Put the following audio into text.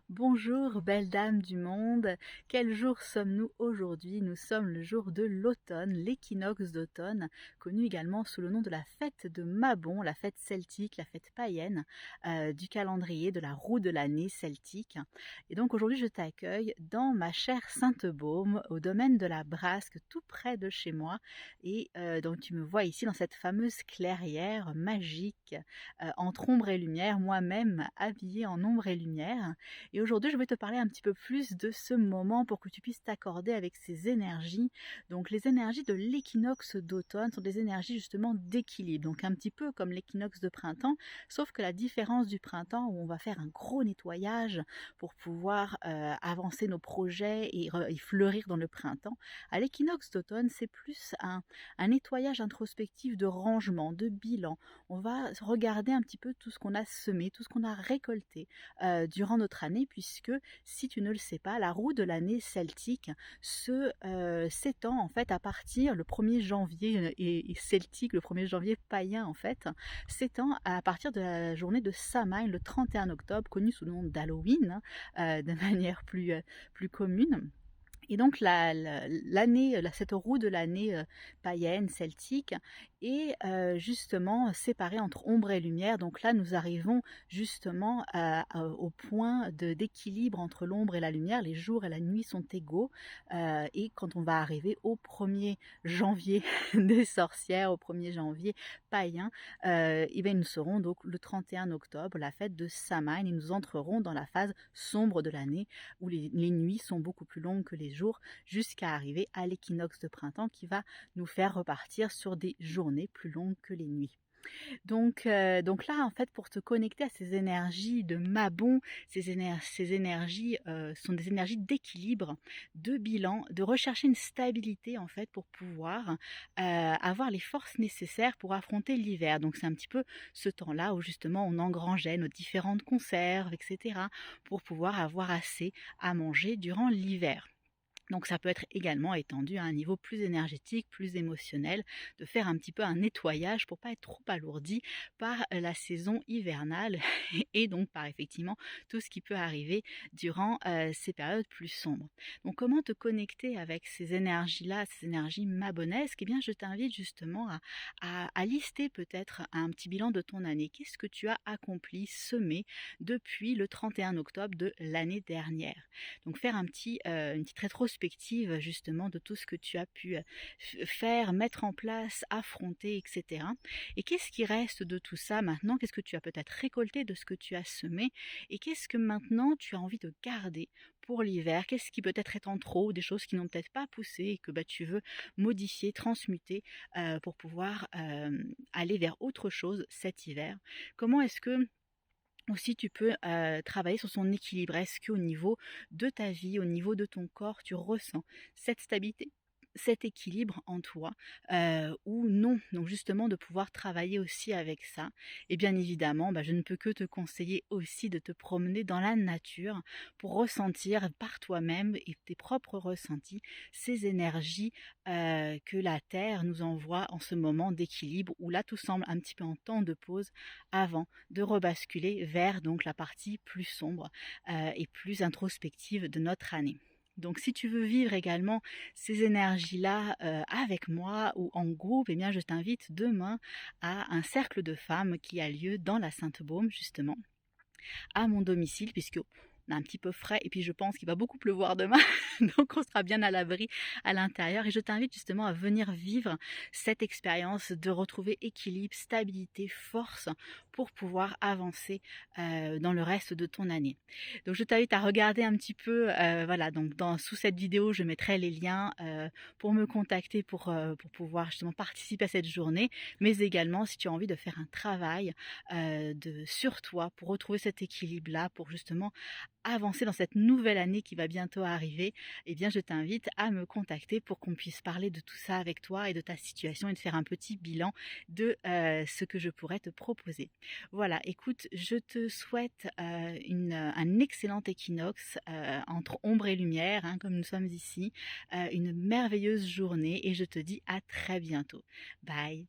Bonjour, belle dame du monde. Quel jour sommes-nous aujourd'hui? Nous sommes le jour de l'automne, l'équinoxe d'automne, connu également sous le nom de la fête de Mabon, la fête celtique, la fête païenne du calendrier de la roue de l'année celtique. Et donc aujourd'hui, je t'accueille dans ma chère Sainte-Baume, au domaine de la Brasque, tout près de chez moi. Et donc tu me vois ici dans cette fameuse clairière magique, entre ombre et lumière, moi-même habillée en ombre et lumière. Et aujourd'hui, je vais te parler un petit peu plus de ce moment pour que tu puisses t'accorder avec ces énergies. Donc les énergies de l'équinoxe d'automne sont des énergies justement d'équilibre, donc un petit peu comme l'équinoxe de printemps, sauf que la différence du printemps où on va faire un gros nettoyage pour pouvoir avancer nos projets et fleurir dans le printemps, à l'équinoxe d'automne, c'est plus un nettoyage introspectif de rangement, de bilan. On va regarder un petit peu tout ce qu'on a semé, tout ce qu'on a récolté durant notre année, puisque si tu ne le sais pas, la roue de l'année celtique s'étend en fait à partir le 1er janvier et celtique, le 1er janvier païen en fait, s'étend à partir de la journée de Samhain, le 31 octobre, connu sous le nom d'Halloween, de manière plus commune. Et donc cette roue de l'année païenne, celtique, est justement séparée entre ombre et lumière. Donc là, nous arrivons justement au point d'équilibre entre l'ombre et la lumière. Les jours et la nuit sont égaux. Et quand on va arriver au 1er janvier des sorcières, au 1er janvier païen, et bien nous serons donc le 31 octobre, la fête de Samhain, et nous entrerons dans la phase sombre de l'année, où les nuits sont beaucoup plus longues que les jours, jusqu'à arriver à l'équinoxe de printemps qui va nous faire repartir sur des journées plus longues que les nuits. Donc là, en fait, pour te connecter à ces énergies de Mabon, ces énergies sont des énergies d'équilibre, de bilan, de rechercher une stabilité, en fait, pour pouvoir avoir les forces nécessaires pour affronter l'hiver. Donc c'est un petit peu ce temps-là où justement on engrangeait nos différentes conserves, etc., pour pouvoir avoir assez à manger durant l'hiver. Donc ça peut être également étendu à un niveau plus énergétique, plus émotionnel, de faire un petit peu un nettoyage pour pas être trop alourdi par la saison hivernale et donc par effectivement tout ce qui peut arriver durant ces périodes plus sombres. Donc comment te connecter avec ces énergies-là, ces énergies mabonesques? Eh bien je t'invite justement à lister peut-être un petit bilan de ton année. Qu'est-ce que tu as accompli, semé depuis le 31 octobre de l'année dernière? Donc faire une petite rétrospective justement de tout ce que tu as pu faire, mettre en place, affronter, etc. Et qu'est-ce qui reste de tout ça maintenant? Qu'est-ce que tu as peut-être récolté de ce que tu as semé? Et qu'est-ce que maintenant tu as envie de garder pour l'hiver? Qu'est-ce qui peut-être est en trop, des choses qui n'ont peut-être pas poussé et que tu veux modifier, transmuter pour pouvoir aller vers autre chose cet hiver? Comment est-ce que aussi, tu peux travailler sur son équilibre? Est-ce qu'au niveau de ta vie, au niveau de ton corps, tu ressens cette stabilité, cet équilibre en toi ou non? Donc justement de pouvoir travailler aussi avec ça. Et bien évidemment, je ne peux que te conseiller aussi de te promener dans la nature pour ressentir par toi-même et tes propres ressentis ces énergies que la Terre nous envoie en ce moment d'équilibre où là tout semble un petit peu en temps de pause avant de rebasculer vers donc la partie plus sombre et plus introspective de notre année. Donc si tu veux vivre également ces énergies-là avec moi ou en groupe, eh bien je t'invite demain à un cercle de femmes qui a lieu dans la Sainte-Baume justement, à mon domicile, puisque on a un petit peu frais et puis je pense qu'il va beaucoup pleuvoir demain, donc on sera bien à l'abri à l'intérieur. Et je t'invite justement à venir vivre cette expérience de retrouver équilibre, stabilité, force pour pouvoir avancer dans le reste de ton année. Donc je t'invite à regarder un petit peu, voilà, donc sous cette vidéo, je mettrai les liens pour me contacter pour pouvoir justement participer à cette journée, mais également si tu as envie de faire un travail sur toi pour retrouver cet équilibre-là, pour justement avancer dans cette nouvelle année qui va bientôt arriver, eh bien je t'invite à me contacter pour qu'on puisse parler de tout ça avec toi et de ta situation et de faire un petit bilan de ce que je pourrais te proposer. Voilà, écoute, je te souhaite un excellent équinoxe entre ombre et lumière, hein, comme nous sommes ici, une merveilleuse journée et je te dis à très bientôt. Bye!